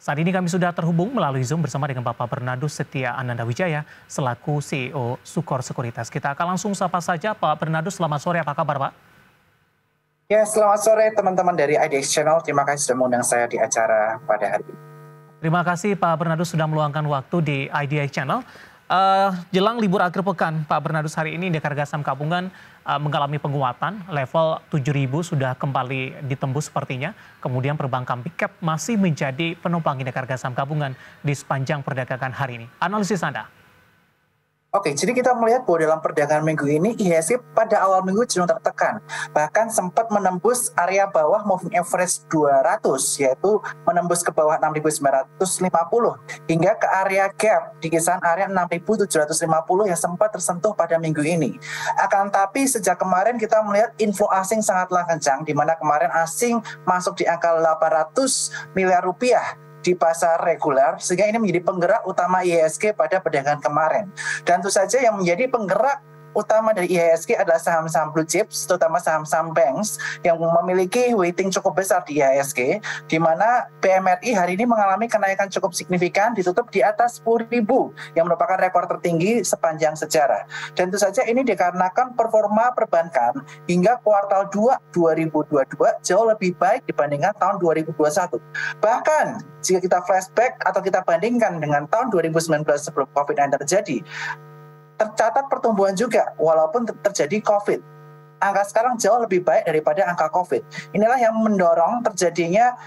Saat ini kami sudah terhubung melalui Zoom bersama dengan Bapak Bernardus Setia Ananda Wijaya selaku CEO Sukor Sekuritas. Kita akan langsung sapa saja Pak Bernardus, selamat sore, apa kabar Pak? Ya, selamat sore teman-teman dari IDX Channel. Terima kasih sudah mengundang saya di acara pada hari ini. Terima kasih Pak Bernardus sudah meluangkan waktu di IDX Channel. Jelang libur akhir pekan, Pak Bernardus, hari ini indeks harga saham gabungan mengalami penguatan, level 7.000 sudah kembali ditembus sepertinya. Kemudian perbankan big cap masih menjadi penopang indeks harga saham gabungan di sepanjang perdagangan hari ini. Analisis Anda? Oke, jadi kita melihat bahwa dalam perdagangan minggu ini IHSG pada awal minggu cenderung tertekan. Bahkan sempat menembus area bawah moving average 200, yaitu menembus ke bawah 6.950 hingga ke area gap di kisaran area 6.750 yang sempat tersentuh pada minggu ini. Akan tapi sejak kemarin kita melihat inflow asing sangatlah kencang, di mana kemarin asing masuk di angka 800 miliar rupiah di pasar reguler, sehingga ini menjadi penggerak utama IHSG pada perdagangan kemarin. Dan tentu saja yang menjadi penggerak utama dari IHSG adalah saham-saham blue chips, terutama saham-saham banks yang memiliki weighting cukup besar di IHSG, di mana PMRI hari ini mengalami kenaikan cukup signifikan, ditutup di atas 10.000 yang merupakan rekor tertinggi sepanjang sejarah. Dan tentu saja ini dikarenakan performa perbankan hingga kuartal 2 2022 jauh lebih baik dibandingkan tahun 2021. Bahkan jika kita flashback atau kita bandingkan dengan tahun 2019 sebelum COVID-19 terjadi, tercatat pertumbuhan juga walaupun terjadi COVID. Angka sekarang jauh lebih baik daripada angka COVID. Inilah yang mendorong terjadinya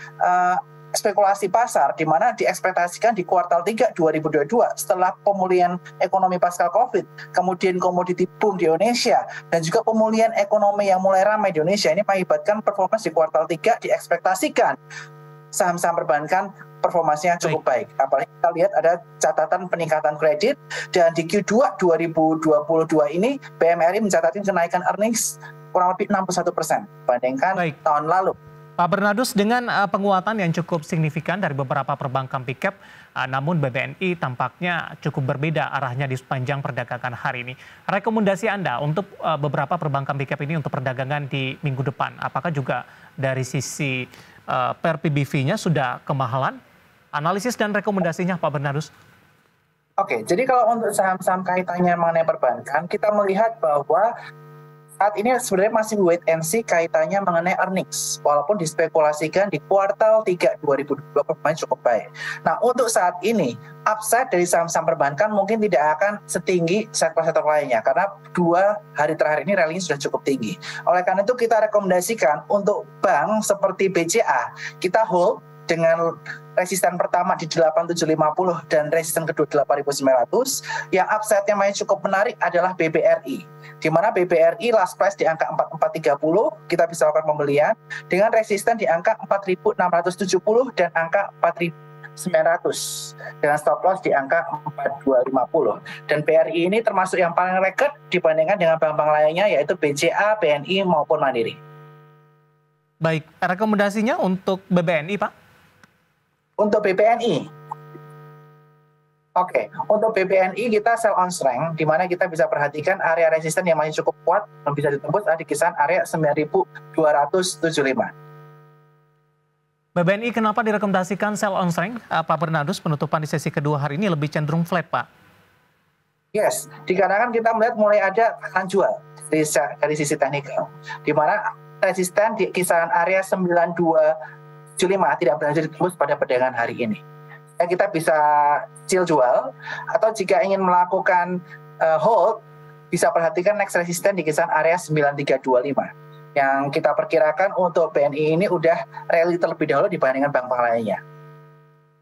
spekulasi pasar, di mana diekspektasikan di kuartal 3 2022 setelah pemulihan ekonomi pasca COVID, kemudian komoditi boom di Indonesia, dan juga pemulihan ekonomi yang mulai ramai di Indonesia, ini mengakibatkan performa di kuartal 3 diekspektasikan saham-saham perbankan performanya cukup baik. Apalagi kita lihat ada catatan peningkatan kredit, dan di Q2 2022 ini PMRI mencatatkan kenaikan earnings kurang lebih 61% dibandingkan tahun lalu. Pak Bernardus, dengan penguatan yang cukup signifikan dari beberapa perbankan big cap, namun BBNI tampaknya cukup berbeda arahnya di sepanjang perdagangan hari ini. Rekomendasi Anda untuk beberapa perbankan big cap ini untuk perdagangan di minggu depan, apakah juga dari sisi per PBV-nya sudah kemahalan? Analisis dan rekomendasinya Pak Bernardus. Oke, jadi kalau untuk saham-saham kaitannya mengenai perbankan, kita melihat bahwa saat ini sebenarnya masih wait and see kaitannya mengenai earnings, walaupun dispekulasikan di kuartal 3 2022 performanya cukup baik. Nah, untuk saat ini, upside dari saham-saham perbankan mungkin tidak akan setinggi sektor-sektor lainnya, karena 2 hari terakhir ini rally sudah cukup tinggi. Oleh karena itu kita rekomendasikan untuk bank seperti BCA, kita hold dengan resisten pertama di 8.750 dan resisten kedua 8.900. Yang upside-nya masih cukup menarik adalah BBRI, di mana BBRI last price di angka 4430 kita bisa lakukan pembelian dengan resisten di angka 4.670 dan angka 4.900 dengan stop loss di angka 4250. Dan BRI ini termasuk yang paling record dibandingkan dengan bank-bank lainnya, yaitu BCA, BNI maupun Mandiri. Baik, rekomendasinya untuk BBNI Pak? Untuk BBNI, oke, untuk BBNI kita sell on strength, di mana kita bisa perhatikan area resisten yang masih cukup kuat dan bisa ditembus di kisaran area 9.275. BBNI kenapa direkomendasikan sell on strength, Pak Bernardus? Penutupan di sesi kedua hari ini lebih cenderung flat, Pak. Yes, dikarenakan kita melihat mulai ada tekanan jual dari sisi teknikal, di mana resisten di kisaran area 9275 tidak berhasil ditembus pada perdagangan hari ini. Kita bisa chill jual, atau jika ingin melakukan hold, bisa perhatikan next resisten di kisaran area 9325. Yang kita perkirakan untuk BNI ini udah rally terlebih dahulu dibandingkan bank-bank lainnya.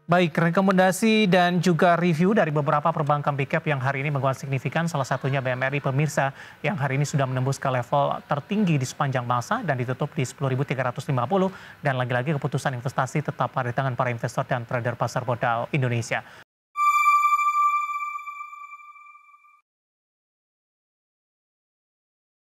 Baik, rekomendasi dan juga review dari beberapa perbankan big cap yang hari ini menguat signifikan, salah satunya BMRI pemirsa yang hari ini sudah menembus ke level tertinggi di sepanjang masa dan ditutup di 10.350, dan lagi-lagi keputusan investasi tetap ada di tangan para investor dan trader pasar modal Indonesia.